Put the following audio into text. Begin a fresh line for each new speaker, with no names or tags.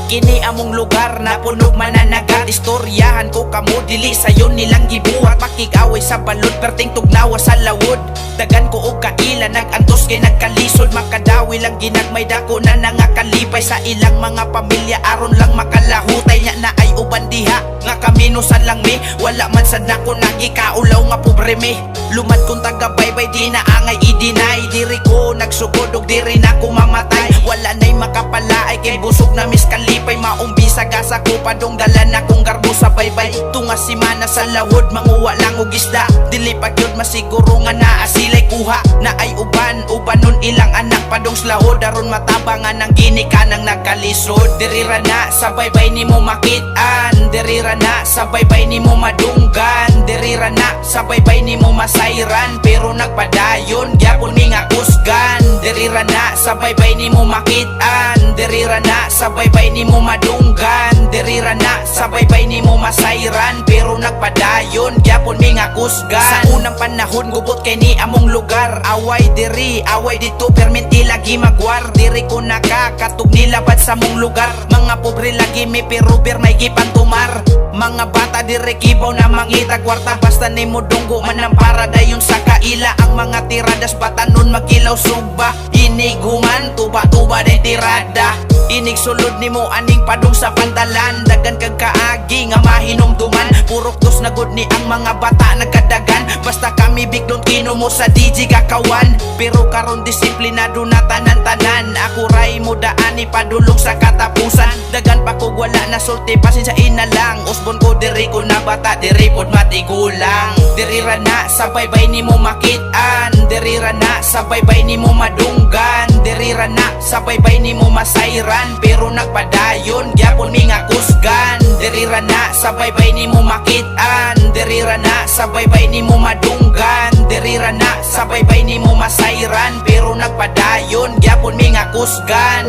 Kini among lugar na punog mananagat. Istoryahan ko kamo dili sayon nilang gibuhat. Makig-away sa balod perting tugnawa sa lawod. Dagan ko og kaila nagantos kay nagkalisod. Makadawi lang ginagmay dako na nangakalipay sa ilang mga pamilya aron lang makalahutay nya na ay uban diha nga kaminusan lang mi. Wala man sad nako nagikaulaw nga pobre mi. Lumad kong taga-baybay di na angay i-deny. Diri ko nagsugod og diri na ko mamatay. Wala na'y makapalaay kay busog na miskalipay. Maumbisa gasa ko padong dala na kong garbo sa baybay. Tunga simana sa lawod manguwa lang og isda. Dili pagyod masiguro nga naa sila'y kuha na ay ubanon ilang anak padong slahod. Daron matabangan ng ginikanang nagkalisod. Dirira na sa baybay ni mo makitaan. Dirira na sa baybay ni mo madunggan. Dirira na sa baybay ni mo masayran. Pero nagpadayon gyapon mi nga kusgan. Dirira na sa baybay ni mo makitaan. Dirira na sa baybay ni mo madunggan. Dirira na sa baybay ni mo masayran. Pero nagpadayon gyapon mi nga kusgan. Sa unang panahon gubot kay ni among lugar. Away diri, away dito perminti lagi magwar. Diri ko nakakatug nilabad sa mong lugar. Mga pobre lagi mi pero may gipantumar. Mga bata diri kibaw na mangita kwarta. Basta ni mo dunggo man ang paradayon sa kaila. Ang mga tiradas batanon magilaw sugba. Iniguman tuba-tuba day tirada. Inig sulod ni mo aning padung sa pantalan. Dagan kag kaagi nga mahinumduman. Purok dos na good ni ang mga bata nagkadagan. Basta kami biglon kino mo sa DJ kakawan. Pero karon disiplinado na tanan-tanan. Ako ray mo daani padulong sa katapusan. Dagan pa kog wala na sulti pasin sa ina lang. Usbon ko diri ko na bata diri pod matigulang. Dirira na sa baybay ni mo makitaan. Dirira na sa baybay ni mo madunggan. Dirira na sa baybay ni mo masayran. Pero nagpadayon gyapon mi nga kusgan. Dirira na sa baybay ni mo makitaan. Dirira na sa baybay ni mo madunggan. Dirira na sa baybay ni mo masayran. Pero nagpadayon gyapon mi nga kusgan.